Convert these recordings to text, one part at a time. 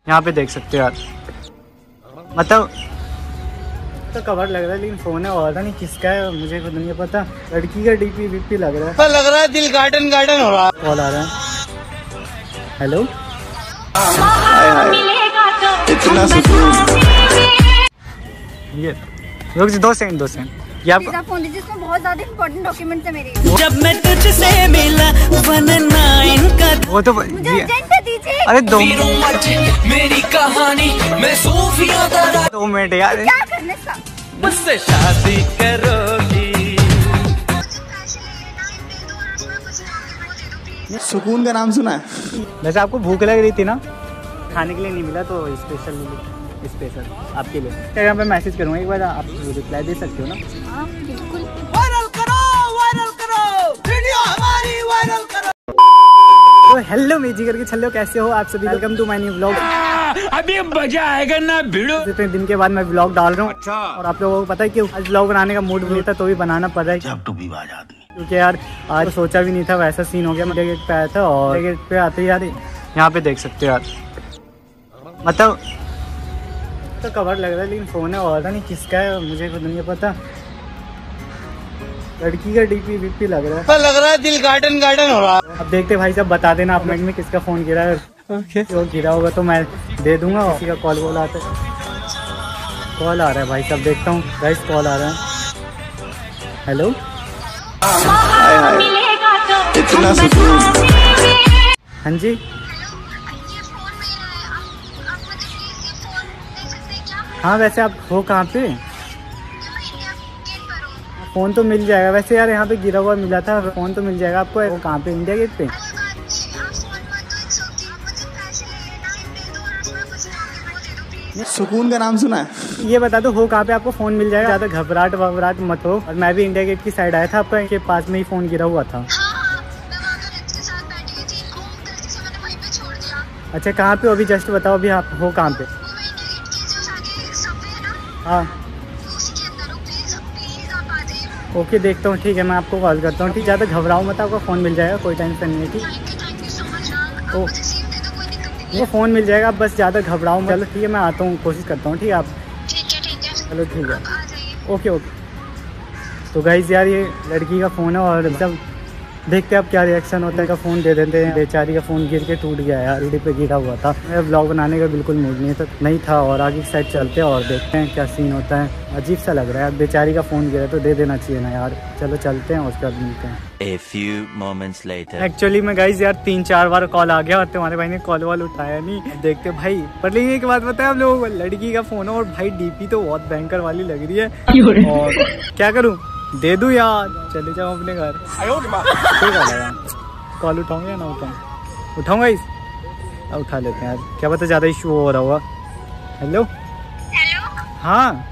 यहाँ पे देख सकते हो यार, मतलब तो कवर लग रहा है लेकिन फोन है और नहीं किसका है मुझे खुद नहीं पता। लड़की का डीपी वीपी लग रहा है दिल गार्डन गार्डन हो रहा है। कॉल आ रहा है। हेलो इतना ये रुक 2 सेकंड ये आपका फोन दीजिए, इसमें बहुत ज्यादा इंपॉर्टेंट डॉक्यूमेंट्स है मेरे। जब मैं तुझसे मिला 19 का वो तो मुझे अर्जेंट है, दीजिए। अरे 2 मेरी कहानी मैं सूफिया का 2 मिनट यार। क्या करने का मुझसे शादी करोगी। सुकून का नाम सुना है? वैसे आपको भूख लग रही थी ना, खाने के लिए नहीं मिला तो स्पेशल आपके लिए इंस्टाग्राम पे मैसेज करूँगा, एक बार आप रिप्लाई दे सकते हो ना? हाँ बिल्कुल। वायरल करो वीडियो हमारी वायरल करो। तो हेलो मेरी जिगर के छल्लो, कैसे हो आप सभी? Welcome to my new vlog. अभी मजा आएगा ना भिड़ो। इतने दिन के बाद मैं व्लॉग डाल रहा हूँ। अच्छा। और आप लोगों को पता है कि आज व्लॉग बनाने का मूड नहीं था तो भी बनाना पड़ रहा है क्योंकि यार आज सोचा भी नहीं था, वैसा सीन हो गया। मैं गेट पे आया था और गेट पे आते यार यहाँ पे देख सकते हो यार, मतलब तो कवर लग रहा है लेकिन फोन है और नहीं किसका है मुझे खुद नहीं पता। लड़की का डीपी वीपी लग रहा है दिल गार्डन गार्डन हो रहा है। अब देखते भाई साहब बता देना आप में किसका फोन गिरा है। जो गिरा होगा तो मैं दे दूंगा। किसी का कॉल वॉल आता है, कॉल आ रहा है भाई साहब, देखता हूँ गाइस कॉल आ रहा है। हेलो इतना सुकून। हाँ जी हाँ, वैसे आप हो कहाँ पे? फ़ोन तो मिल जाएगा वैसे यार, यहाँ पे गिरा हुआ मिला था, फ़ोन तो मिल जाएगा आपको। वो कहाँ पे? इंडिया गेट पे। सुकून का नाम सुना है? ये बता दो हो कहाँ पे, आपको फ़ोन मिल जाएगा। ज़्यादा घबराहट मत हो। और मैं भी इंडिया गेट की साइड आया था, आपका के पास में ही फ़ोन गिरा हुआ था। अच्छा कहाँ पे? अभी जस्ट बताओ अभी आप हो कहाँ पे? हाँ ओके देखता हूँ, ठीक है मैं आपको कॉल करता हूँ। ठीक, ज़्यादा घबराओ मत, आपका फ़ोन मिल जाएगा, कोई टेंशन नहीं है। ठीक ओ वो फ़ोन मिल जाएगा, आप बस ज़्यादा घबराओ मत। चलो ठीक है मैं आता हूँ, कोशिश करता हूँ। ठीक है आप चलो ठीक है ओके। तो गाइस यार ये लड़की का फ़ोन है और जब देखते हैं अब क्या रिएक्शन होता है। का फ़ोन दे देते हैं, बेचारी का फ़ोन गिर के टूट गया यार, सीढ़ी पे गिरा हुआ था। मेरा व्लॉग बनाने का बिल्कुल मूड नहीं था और आगे की साइड चलते हैं और देखते हैं क्या सीन होता है। अजीब सा लग रहा है, बेचारी का फ़ोन गिरा तो दे देना चाहिए ना यार। चलो चलते हैं, उसके बाद मिलते हैं। A few moments later. Actually मैं गाइस यार 3-4 बार कॉल आ गया और तुम्हारे भाई ने कॉल वॉल उठाया नहीं। देखते भाई, पर लेकिन एक बात बताया, आप लोगों को लड़की का फ़ोन है और भाई डीपी तो बहुत भयंकर वाली लग रही है। और क्या करूँ, दे दूँ यार, चले जाओ अपने घर। ठीक है कॉल उठाऊँ या ना उठाऊँगा इस उठा लेते हैं यार, क्या पता ज़्यादा इशू हो रहा होगा। हेलो हाँ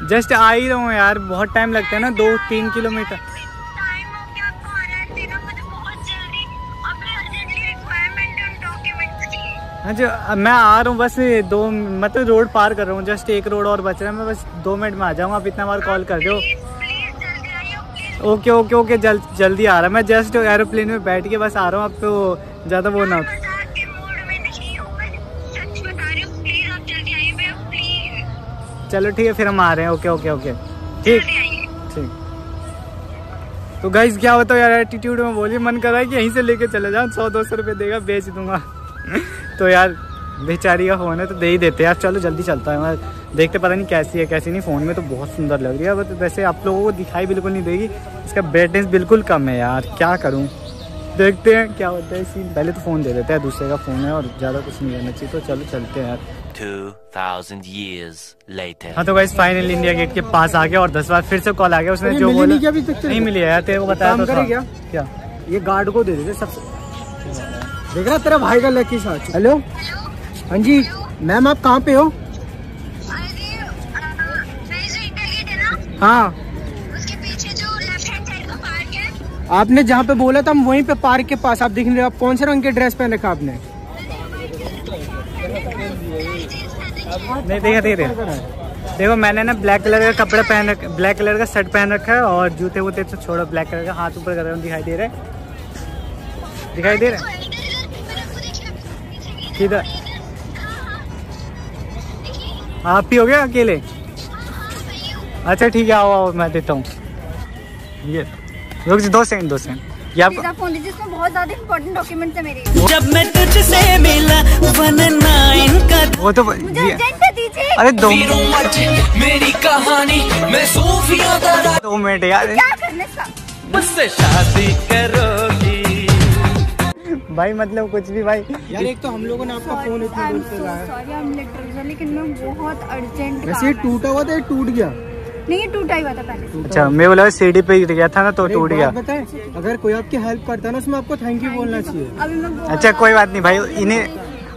जस्ट आ ही रहा हूँ यार, बहुत टाइम लगता है ना, 2-3 किलोमीटर। हाँ जी मैं आ रहा हूँ बस मतलब रोड पार कर रहा हूँ, जस्ट एक रोड और बच रहा है, मैं बस 2 मिनट में आ जाऊँगा। आप इतना बार कॉल कर रहे हो। ओके जल्दी आ रहा है, मैं जस्ट एरोप्लेन में बैठ के बस आ रहा हूँ। आपको ज़्यादा वो ना चलो ठीक है फिर हम आ रहे हैं। ओके ठीक। तो गाइस क्या होता है यार, एटीट्यूड में बोलिए, मन कर रहा है कि यहीं से लेके चले जाओ, 100-200 रुपये देगा बेच दूंगा। तो यार बेचारी का फ़ोन है तो दे ही देते यार। चलो जल्दी चलता है, मैं देखते पता नहीं कैसी है कैसी नहीं। फ़ोन में तो बहुत सुंदर लग रही है, बट वैसे आप लोगों को दिखाई बिल्कुल नहीं देगी, इसका ब्राइटनेस बिल्कुल कम है यार, क्या करूँ। देखते हैं क्या होता है सीन। पहले तो फ़ोन दे देते हैं, दूसरे का फ़ोन है और ज़्यादा कुछ नहीं करना चाहिए। तो चलो चलते हैं यार। 2000 years later. हाँ तो गाइस फाइनल इंडिया गेट के पास आ गया और 10 बार फिर से कॉल आ गया। उसने जो बोला नहीं मिली यार, तेरे को बताया तो था। क्या ये गार्ड को दे देते सबसे। देख रहा तेरा भाई का लकी शॉट। हेलो हाँ जी मैम, आप कहाँ पे हो? हाँ उसके पीछे जो लेफ्ट हैंड साइड का पार्क है, आपने जहाँ पे बोला था हम वहीं पे पार्क के पास। आप दिख रहे हो, आप कौन से रंग के ड्रेस पहन रखा आपने? नहीं देखो मैंने ना ब्लैक कलर का कपड़ा पहन रखा, ब्लैक कलर का शर्ट पहन रखा है और जूते वूते तो छोड़ो, ब्लैक कलर का हाथ ऊपर कर रहा हूँ। दिखाई दे रहा है? किधर? आप ही हो गया अकेले? अच्छा ठीक है, आओ आओ मैं देता हूँ। ये रुक 2 सेकंड 2 सेकंड। ये आपका फोन दीजिए, इसमें बहुत ज्यादा इंपॉर्टेंट डॉक्यूमेंट्स है मेरे। जब मैं तुझसे मिला 19 का वो तो मुझे अर्जेंट है, दीजिए। अरे 2 मेरी कहानी मैं सूफियों का 2 मिनट यार। क्या करने का? मुझसे शादी करोगी। भाई मतलब कुछ भी भाई। यार एक तो हम लोगों ने आपका फोन इतनी दूर से लाया। सॉरी, आई एम लिटरली, लेकिन मैं बहुत अर्जेंट वैसे ये टूटा हुआ था, ये टूट गया। नहीं, ये टूटा ही हुआ था पहले। अच्छा मैं बोला सीढ़ी पे गिर गया था ना तो टूट गया। बताएं, अगर कोई आपकी हेल्प करता है ना उसमें आपको थैंक यू बोलना चाहिए। अभी मैं बहुत अच्छा कोई बात नहीं भाई, इन्हें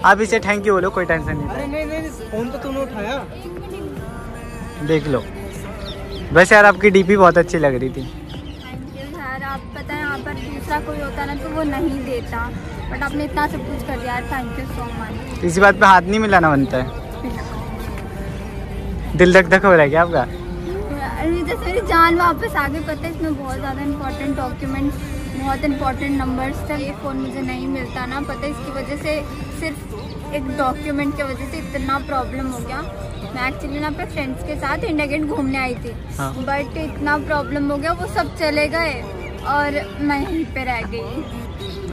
आप इसे थैंक यू बोलो, कोई टेंशन नहीं। अरे नहीं नहीं, फोन तो तूने उठाया। देख लो। वैसे यार आपकी डीपी बहुत अच्छी लग रही थी। थैंक यू यार। आप पता है यहाँ पर दूसरा कोई होता ना तो वो नहीं देता, बट आपने इतना सब कुछ कर दिया, थैंक यू सो मच। इसी बात पे हाथ नहीं मिलाना बनता है। दिल धक धक हो रहा है क्या आपका? जैसे मेरी जान वापस आ गई। पता है इसमें बहुत ज़्यादा इंपॉर्टेंट डॉक्यूमेंट्स, बहुत इंपॉर्टेंट नंबर्स थे। ये फ़ोन मुझे नहीं मिलता ना, पता है इसकी वजह से, सिर्फ एक डॉक्यूमेंट की वजह से इतना प्रॉब्लम हो गया। मैं एक्चुअली ना अपने फ्रेंड्स के साथ इंडिया गेट घूमने आई थी, बट इतना प्रॉब्लम हो गया, वो सब चले गए और मैं यहीं पे रह गई।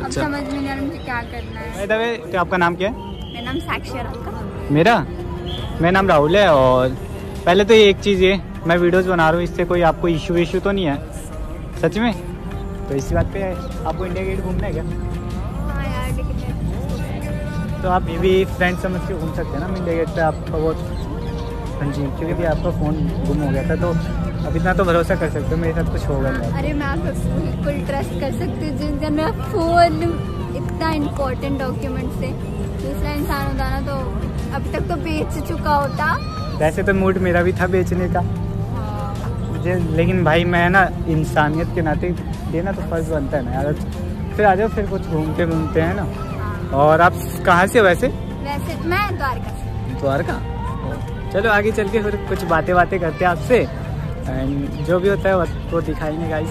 अब समझ में नहीं आ रहा मुझे क्या करना है। तो आपका नाम क्या है? मेरा नाम साक्षी है। आपका? मेरा नाम राहुल है। और पहले तो ये एक चीज़ ये, मैं वीडियोस बना रहा हूँ, इससे कोई आपको इशू तो नहीं है सच में? तो इसी बात पे आपको इंडिया गेट घूमना है क्या? हाँ यार, लेकिन तो आप ये भी फ्रेंड समझ के घूम सकते हैं ना इंडिया गेट पे आपका बहुत। हाँ जी, क्योंकि आपका फ़ोन गुम हो गया था तो अब इतना तो भरोसा कर सकते हो मेरे साथ कुछ होगा नहीं। अरे मैं आप बिल्कुल ट्रस्ट कर सकती हूँ। जिस दिन मेरा फ़ोन इतना इम्पोर्टेंट डॉक्यूमेंट से दूसरा इंसान होता ना तो अभी तक तो बेच चुका होता। वैसे तो मूड मेरा भी था बेचने का मुझे, लेकिन भाई मैं ना इंसानियत के नाते देना तो फर्ज बनता है ना यार। फिर आ जाओ, फिर कुछ घूमते घूमते हैं ना। और आप कहाँ से हो वैसे? वैसे मैं द्वारका से। द्वारका? चलो आगे चल के फिर कुछ बातें करते हैं आपसे, एंड जो भी होता है वो दिखाएंगे guys.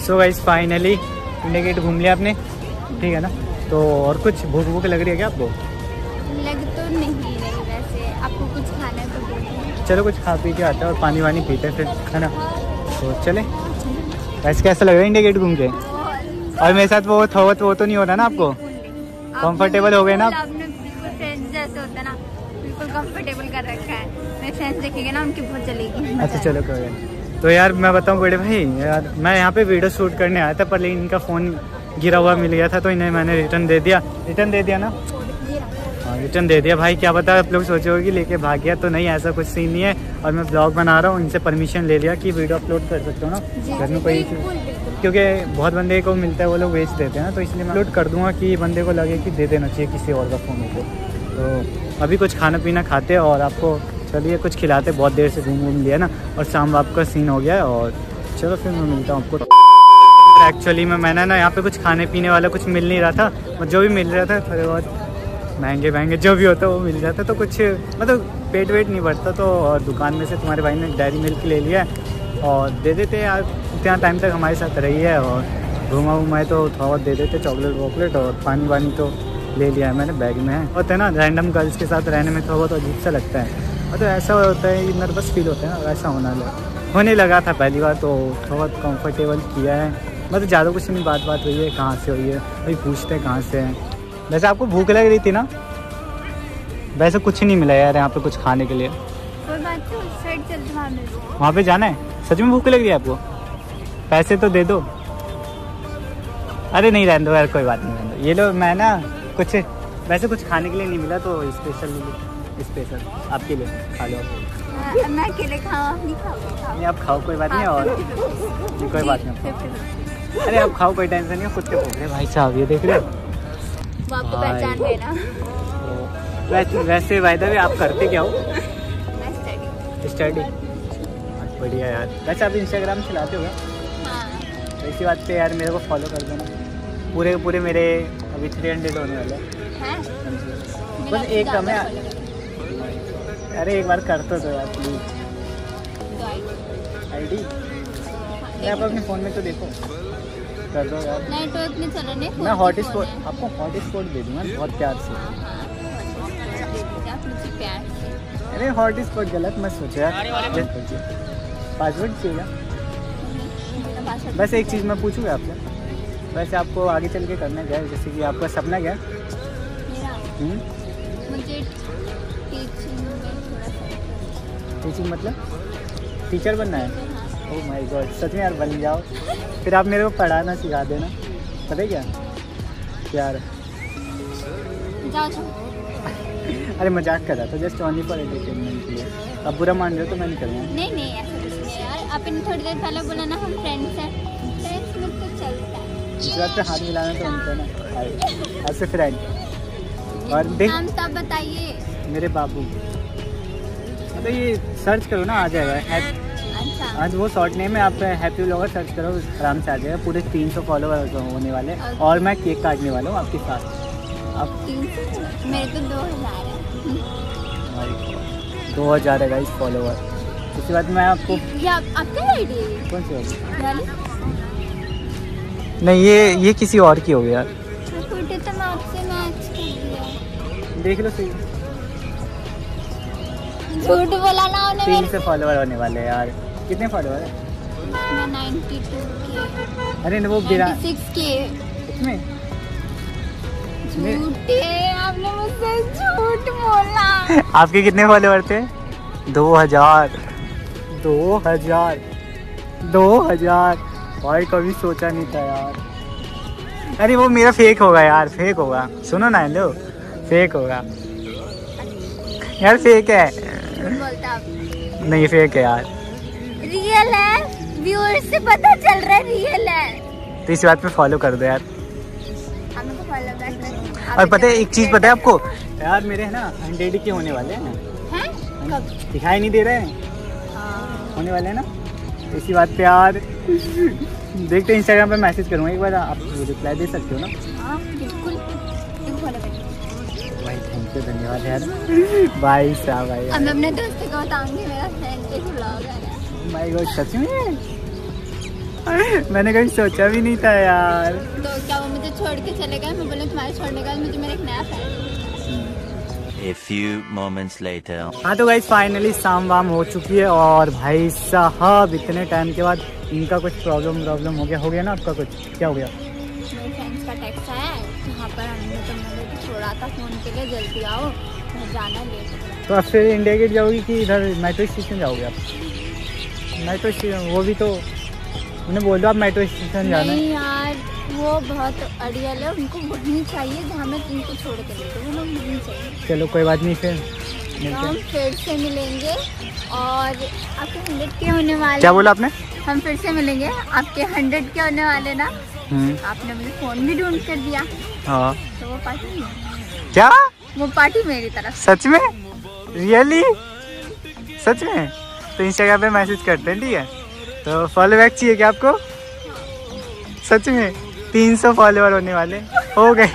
So guys finally India Gate घूम लिया आपने, ठीक है ना? तो और कुछ भूख लग रही है क्या आपको? लग तो नहीं रही। वैसे आपको कुछ खाना है तो बोलिए। चलो कुछ खा पी के आता है और पानी वानी पीते हैं फिर, है ना? तो चले। वैसे कैसा लग रहा है इंडिया गेट घूम के? और मेरे साथ वो तो नहीं हो रहा ना आपको? कंफर्टेबल हो गए ना? आपने बिल्कुल फ्रेंड्स जैसे होता है ना, बिल्कुल कंफर्टेबल कर रखा है। मेरे फ्रेंड्स देखेंगे ना, उनकी बहुत चलेगी। अच्छा चलो कोई बात। तो यार मैं बताऊँ बड़े भाई, यार मैं यहाँ पे वीडियो शूट करने आया था, पर लेकिन इनका फ़ोन गिरा हुआ मिल गया था तो इन्हें मैंने रिटर्न दे दिया ना। हाँ रिटर्न दे दिया भाई। क्या पता आप लोग सोचोगे कि लेके भाग गया, तो नहीं, ऐसा कुछ सीन नहीं है। और मैं ब्लॉग बना रहा हूँ, इनसे परमिशन ले लिया कि वीडियो अपलोड कर सकते हो ना घर में कोई, क्योंकि बहुत बंदे को मिलता है वो लोग बेच देते हैं ना, तो इसलिए मैं अपलोड कर दूँगा कि बंदे को लगे कि दे देना चाहिए किसी और का फ़ोन को। तो अभी कुछ खाना पीना खाते और आपको चलिए कुछ खिलाते, बहुत देर से घूम लिया ना, और शाम वाप का सीन हो गया है। और चलो फिर मैं मिलता हूँ आपको। एक्चुअली मैंने ना यहाँ पे कुछ खाने पीने वाला कुछ मिल नहीं रहा था, जो भी मिल रहा था थोड़े बहुत महंगे जो भी होता वो मिल जाता, तो कुछ मतलब पेट वेट नहीं भरता। तो और दुकान में से तुम्हारे भाई ने डेयरी मिल्क ले लिया और दे देते यार, इतना टाइम तक हमारे साथ रही है और घुमाए तो थोड़ा बहुत दे देते, चॉकलेट वॉकलेट और पानी वानी तो ले लिया है मैंने, बैग में है। होता है ना रैंडम गर्ल्स के साथ रहने में थोड़ा बहुत अजीब सा लगता है, मतलब ऐसा होता है नर्वस फील होता है ना, वैसा होने लगा था पहली बार, तो थोड़ा बहुत कम्फर्टेबल किया है। मतलब ज़्यादा कुछ नहीं, बात हुई है, कहाँ से हुई है भाई, पूछते हैं कहाँ से हैं। वैसे आपको भूख लग रही थी ना? वैसे कुछ नहीं मिला यार यहाँ पे कुछ खाने के लिए। कोई बात नहीं, उस साइड चलते वहाँ पे जाना है? सच में भूख लग रही है आपको? पैसे तो दे दो। अरे नहीं रहने दो यार, कोई बात नहीं रहने दो। ये लो, मैं ना कुछ वैसे कुछ खाने के लिए नहीं मिला तो स्पेशल आपके लिए खा लो। मैं अकेले खाऊं, आप नहीं खाओगे? नहीं आप खाओ, कोई बात नहीं। और कोई बात नहीं, अरे आप खाओ, कोई टेंशन नहीं है। खुद के भूख रहे भाई साहब, ये देख रहे हो? वो आपको पहचान गए ना? वैसे वायदा भी आप करते क्या हो? मैं स्टडी। बढ़िया यार। वैसे आप इंस्टाग्राम चलाते हो क्या? हाँ। तो इसी बात पे यार मेरे को फॉलो कर देना। पूरे मेरे अभी 300 होने वाले हैं। बस एक कम है। अरे एक बार कर तो दो यार प्लीज। आईडी आप अपने फ़ोन में तो देखो। कर दो यार। नेटवर्क नहीं चल रहा। नहीं मैं हॉटस्पॉट आपको हॉटस्पॉट दे दूंगा बहुत प्यार से। अरे हॉटस्पॉट गलत मत सोचो यार। पासवर्ड चाहिए? बस एक चीज़ मैं पूछूंगा आपसे, वैसे आपको आगे चल के करना क्या है, जैसे कि आपका सपना क्या है? मुझे टीचिंग मतलब टीचर बनना है? ओह माय गॉड, सच में यार बन जाओ। फिर आप मेरे को पढ़ाना सिखा देना, पता है क्या यार? अरे मजाक कर रहा था, जस्ट ओनली फॉर एंटरटेनमेंट के लिए। अब बुरा मान रहे हो तो मैं नहीं करूँगा। नहीं नहीं ऐसा कुछ नहीं यार, आपने थोड़ी देर पहले बोला ना हम फ्रेंड्स हैं, फ्रेंड्स में तो चलता है। इस बात पे हाथ मिलाना तो बनता है ना, ऐसे फ्रेंड। और देख नाम तब बताइए। मेरे बाबू, मतलब ये सर्च करो ना आ जाएगा। अच्छा आज वो शॉर्ट नेम है, आप हैप्पी व्लॉगर सर्च करो आराम से आ जाएगा। पूरे 300 फॉलोवर होने वाले और मैं केक काटने वाला हूँ आपके साथ। आप 300? मेरे तो 2000 है। 2000 है गाइस फॉलोवर। उसके बाद मैं आपको ये आपकी आईडी है? कौन सी होगी? वाली? नहीं ये किसी और की होगी यार। फोटो तो मैं आपसे मैच कर दिया। देख लो सही। झूठ बोला ना उन्हें। 300 फॉलोवर होने वाले यार। कितने फॉलोवर है? मैं 92 के। अरे वो 96 के। कितने? झूठे, आपने मुझसे झूठ बोला। आपके कितने फॉलोवर थे? 2000। 2000 भाई, कभी सोचा नहीं था यार। अरे वो मेरा फेक होगा यार, फेक होगा। सुनो ना, लो फेक होगा यार, फेक है। बोलता आप। नहीं फेक है यार। रियल है, व्यूअर्स से पता चल रहा है रियल है। तो इस बात पे फॉलो कर दो यार। हमें को फॉलो बैक। और पता है एक चीज़ पता है आपको यार, मेरे है ना 100 के होने वाले हैं। कब? दिखाई नहीं दे रहे हैं, होने वाले हैं ना। इसी बात पे यार देखते इंस्टाग्राम पे मैसेज करूँगा एक बार, आप रिप्लाई दे सकते हो ना? हाँ बिल्कुल, फॉलो बैक। भाई थैंक यू, धन्यवाद यार भाई साहब। भाई अब मैं अपने दोस्त को बताऊंगी मेरा फ्रेंड एक व्लॉग है। माय गॉड, सच में? मैंने कभी सोचा भी नहीं था यार। तो क्या वो मुझे छोड़ के चले गए? मैं बोला तुम्हारे छोड़ने का मुझे मेरा एक नया friend. A few moments later. हाँ तो गाइस फाइनली शाम वाम हो चुकी है और भाई साहब इतने टाइम के बाद इनका कुछ प्रॉब्लम हो गया ना आपका? कुछ क्या हो गया? मेरे फ्रेंड्स का टेक्स्ट आया यहाँ पर, हमने तो मैंने छोड़ा था फ़ोन के लिए, जल्दी आओ जाना लेट। तो अब फिर इंडिया गेट जाओगी कि इधर मेट्रो स्टेशन जाओगे आप? मेट्रो स्टेशन, वो भी तो उन्हें बोल दो आप मेट्रो स्टेशन जाना है। नहीं यार, वो बहुत अड़ियल है, उनको वहीं चाहिए जहाँ मैं तुमको छोड़ के लेती हूँ, वो लोग वहीं चाहिए। चलो कोई बात नहीं, फिर तो मिलते हम हैं। फिर से मिलेंगे और आपके 100 के होने वाले। क्या बोला आपने? हम फिर से मिलेंगे, आपके 100 के होने वाले ना। आपने मुझे फ़ोन भी ढूंढ कर दिया। हाँ तो वो पार्टी क्या? वो पार्टी मेरी तरफ। सच में? रियली? सच में? तो इंस्टाग्राम पे मैसेज करते हैं, ठीक है? तो फॉलो बैक चाहिए क्या आपको? सच में 300 फॉलोवर होने वाले हो गए।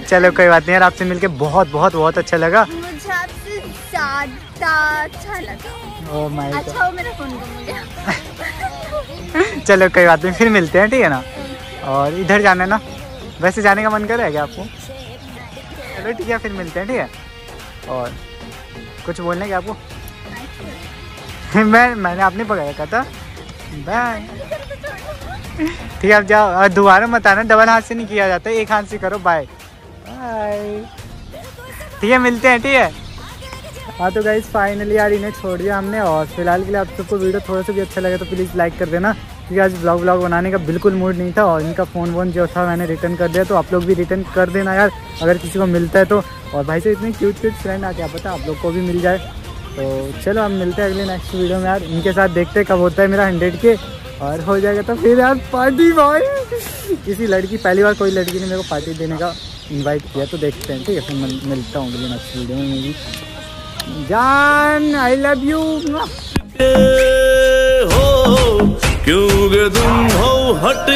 चलो कोई बात नहीं यार, आपसे मिलके बहुत अच्छा लगा। मुझे आपसे ज़्यादा अच्छा लगा। Oh my God. अच्छा वो मेरा फ़ोन गुम गया। चलो कोई बात नहीं, फिर मिलते हैं, ठीक है ना? और इधर जाना है ना? वैसे जाने का मन कर रहा है क्या आपको? चलो ठीक है, फिर मिलते हैं, ठीक है? और कुछ बोलना है क्या आपको? मैंने आपने पकड़ा रखा था। बाय। ठीक है, आप जाओ और दोबारा मत आना, डबल हाथ से नहीं किया जाता, एक हाथ से करो। Bye bye. ठीक है, मिलते हैं, ठीक है? हाँ तो गाइस फाइनली यार इन्हें छोड़ दिया हमने और फिलहाल के लिए आप सबको वीडियो थोड़ा सा भी अच्छा लगे तो प्लीज़ लाइक कर देना, क्योंकि आज ब्लॉग बनाने का बिल्कुल मूड नहीं था और इनका फ़ोन जो था मैंने रिटर्न कर दिया। तो आप लोग भी रिटर्न कर देना यार अगर किसी को मिलता है तो। और भाई से इतने क्यूट फ्रेंड आ, क्या पता आप लोग को भी मिल जाए। तो चलो हम मिलते हैं अगले नेक्स्ट वीडियो में यार। इनके साथ देखते हैं कब होता है मेरा 100 के, और हो जाएगा तो फिर यार पार्टी। भाई किसी लड़की, पहली बार कोई लड़की ने मेरे को पार्टी देने का इनवाइट किया, तो देखते हैं, ठीक है? फिर मिलता हूँ अगले नेक्स्ट वीडियो में। मेरी जान आई लव यू। हो क्यों तुम हो हट